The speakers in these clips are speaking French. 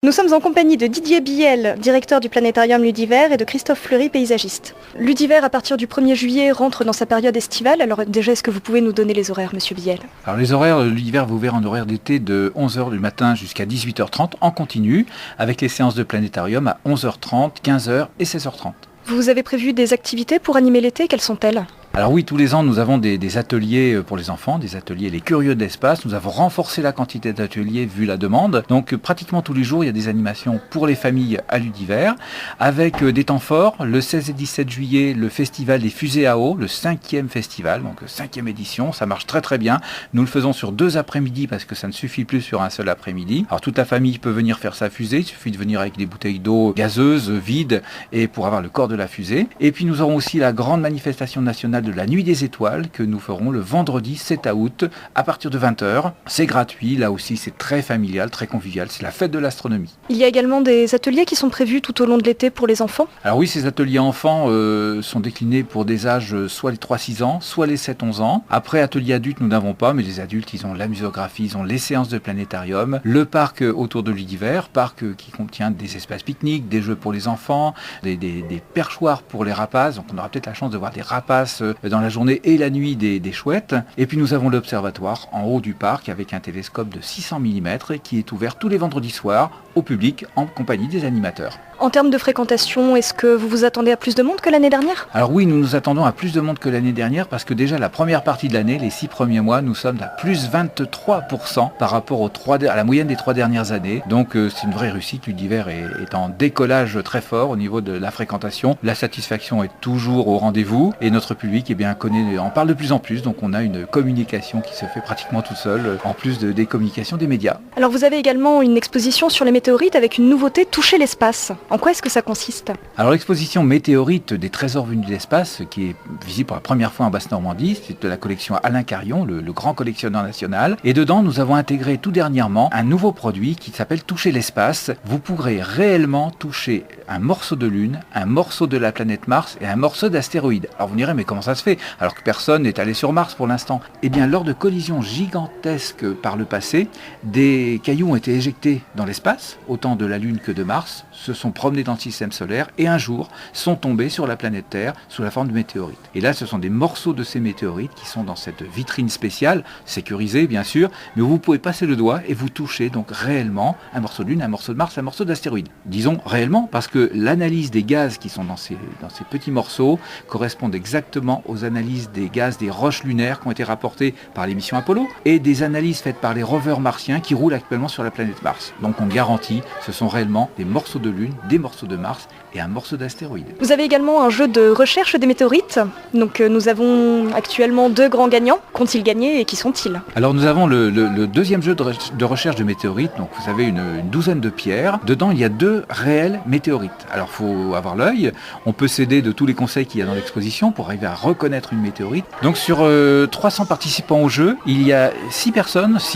Nous sommes en compagnie de Didier Biel, directeur du planétarium Ludiver, et de Christophe Fleury, paysagiste. Ludiver, à partir du 1er juillet, rentre dans sa période estivale. Alors déjà, est-ce que vous pouvez nous donner les horaires, monsieur Biel? Alors les horaires, Ludiver va ouvrir en horaire d'été de 11h du matin jusqu'à 18h30 en continu, avec les séances de planétarium à 11h30, 15h et 16h30. Vous avez prévu des activités pour animer l'été? Quelles sont-elles? Alors oui, tous les ans, nous avons des ateliers pour les enfants, des ateliers Les Curieux de l'espace. Nous avons renforcé la quantité d'ateliers vu la demande. Donc pratiquement tous les jours, il y a des animations pour les familles à Ludiver, avec des temps forts. Le 16 et 17 juillet, le festival des fusées à eau, le 5e festival, donc 5e édition. Ça marche très très bien. Nous le faisons sur 2 après-midi parce que ça ne suffit plus sur un seul après-midi. Alors toute la famille peut venir faire sa fusée. Il suffit de venir avec des bouteilles d'eau gazeuses, vides, et pour avoir le corps de la fusée. Et puis nous aurons aussi la grande manifestation nationale de la Nuit des Étoiles que nous ferons le vendredi 7 août à partir de 20h. C'est gratuit, là aussi c'est très familial, très convivial, c'est la fête de l'astronomie. Il y a également des ateliers qui sont prévus tout au long de l'été pour les enfants? Alors oui, ces ateliers enfants sont déclinés pour des âges soit les 3-6 ans, soit les 7-11 ans. Après, ateliers adultes, nous n'avons pas, mais les adultes, ils ont la muséographie, ils ont les séances de planétarium, le parc autour de Ludiver, parc qui contient des espaces pique-niques, des jeux pour les enfants, des perchoirs pour les rapaces. Donc on aura peut-être la chance de voir des rapaces dans la journée et la nuit des chouettes. Et puis nous avons l'observatoire en haut du parc avec un télescope de 600 mm qui est ouvert tous les vendredis soirs au public en compagnie des animateurs. En termes de fréquentation, est-ce que vous vous attendez à plus de monde que l'année dernière? Alors oui, nous nous attendons à plus de monde que l'année dernière parce que déjà la première partie de l'année, les 6 premiers mois, nous sommes à plus 23% par rapport à la moyenne des 3 dernières années. Donc c'est une vraie réussite. Ludiver est en décollage très fort au niveau de la fréquentation. La satisfaction est toujours au rendez-vous et notre public en parle de plus en plus. Donc on a une communication qui se fait pratiquement tout seul, en plus des communications des médias. Alors vous avez également une exposition sur les météorites avec une nouveauté, Toucher l'espace. En quoi est-ce que ça consiste? Alors l'exposition Météorites des trésors venus de l'espace, qui est visible pour la première fois en Basse-Normandie, c'est de la collection Alain Carion, le grand collectionneur national. Et dedans, nous avons intégré tout dernièrement un nouveau produit qui s'appelle Toucher l'espace. Vous pourrez réellement toucher un morceau de Lune, un morceau de la planète Mars et un morceau d'astéroïde. Alors vous me direz, mais comment ça se fait alors que personne n'est allé sur Mars pour l'instant? Eh bien, lors de collisions gigantesques par le passé, des cailloux ont été éjectés dans l'espace, autant de la Lune que de Mars, se sont promenés dans le système solaire et un jour sont tombés sur la planète Terre sous la forme de météorites. Et là, ce sont des morceaux de ces météorites qui sont dans cette vitrine spéciale, sécurisée bien sûr, mais où vous pouvez passer le doigt et vous touchez donc réellement un morceau de Lune, un morceau de Mars, un morceau d'astéroïde. Disons réellement parce que l'analyse des gaz qui sont dans ces petits morceaux correspondent exactement aux analyses des gaz des roches lunaires qui ont été rapportées par les missions Apollo et des analyses faites par les rovers martiens qui roulent actuellement sur la planète Mars. Donc on garantit, ce sont réellement des morceaux de Lune, des morceaux de Mars et un morceau d'astéroïde. Vous avez également un jeu de recherche des météorites. Donc nous avons actuellement 2 grands gagnants. Qu'ont-ils gagné et qui sont-ils? Alors nous avons le deuxième jeu de recherche de météorites. Donc vous avez une douzaine de pierres. Dedans il y a 2 réels météorites. Alors il faut avoir l'œil. On peut s'aider de tous les conseils qu'il y a dans l'exposition pour arriver à reconnaître une météorite. Donc sur 300 participants au jeu, il y a 6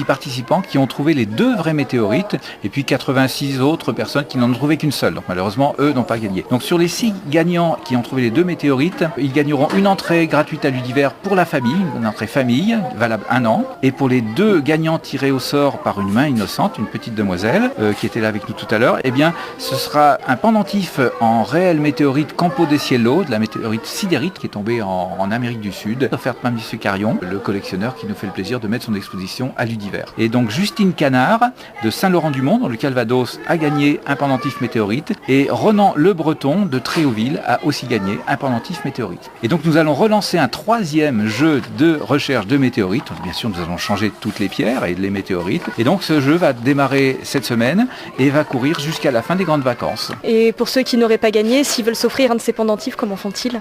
participants qui ont trouvé les 2 vraies météorites et puis 86 autres personnes qui n'en ont trouvé qu'une seule. Donc malheureusement eux n'ont pas gagné. Donc sur les 6 gagnants qui ont trouvé les 2 météorites, ils gagneront une entrée gratuite à Ludiver pour la famille, une entrée famille, valable 1 an. Et pour les 2 gagnants tirés au sort par une main innocente, une petite demoiselle qui était là avec nous tout à l'heure, eh bien ce sera un pendentif en réelle météorite Campo de Cielo, de la météorite sidérite qui est tombée en Amérique du Sud, offerte par M. Carion, le collectionneur qui nous fait le plaisir de mettre son exposition à Ludiver. Et donc Justine Canard de Saint-Laurent-du-Mont dans le Calvados a gagné un pendentif météorite et Ronan Le Breton de Tréauville a aussi gagné un pendentif météorite. Et donc nous allons relancer un 3e jeu de recherche de météorites. Bien sûr, nous allons changer toutes les pierres et les météorites. Et donc ce jeu va démarrer cette semaine et va courir jusqu'à la fin des grandes vacances. Et pour ceux qui n'auraient pas gagné, s'ils veulent s'offrir un de ces pendentifs, comment font-ils?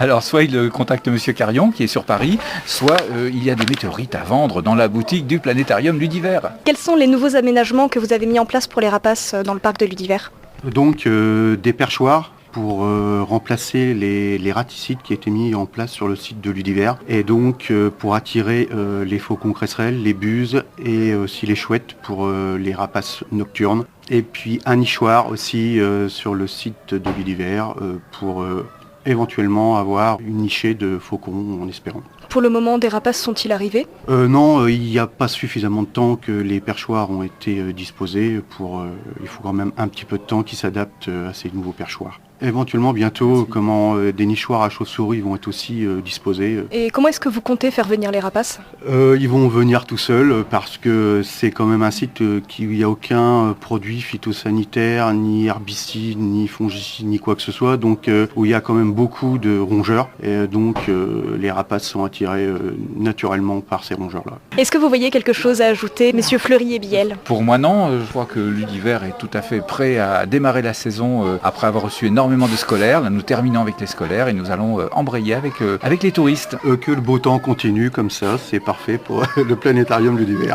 Alors soit ils contactent Monsieur Carion qui est sur Paris, soit il y a des météorites à vendre dans la boutique du planétarium Ludiver. Quels sont les nouveaux aménagements que vous avez mis en place pour les rapaces dans le parc de Ludiver? Donc des perchoirs pour remplacer les raticides qui étaient mis en place sur le site de Ludiver et donc pour attirer les faucons cresserelles, les buses et aussi les chouettes pour les rapaces nocturnes. Et puis un nichoir aussi sur le site de Ludiver pour éventuellement avoir une nichée de faucons en espérant. pour le moment, des rapaces sont-ils arrivés? Non, il n'y a pas suffisamment de temps que les perchoirs ont été disposés. Il faut quand même un petit peu de temps qu'ils s'adaptent à ces nouveaux perchoirs. Éventuellement, bientôt, des nichoirs à chauves-souris vont être aussi disposés. Et comment est-ce que vous comptez faire venir les rapaces? Ils vont venir tout seuls parce que c'est quand même un site qui n'y a aucun produit phytosanitaire, ni herbicide, ni fongicide, ni quoi que ce soit, donc où il y a quand même beaucoup de rongeurs. Et donc les rapaces sont attirés naturellement par ces rongeurs-là. Est-ce que vous voyez quelque chose à ajouter, messieurs Fleury et Biel? Pour moi non, je crois que l'Udiver est tout à fait prêt à démarrer la saison après avoir reçu énormément de scolaires. Là, nous terminons avec les scolaires et nous allons embrayer avec les touristes. Que le beau temps continue comme ça, c'est parfait pour le planétarium l'Udiver.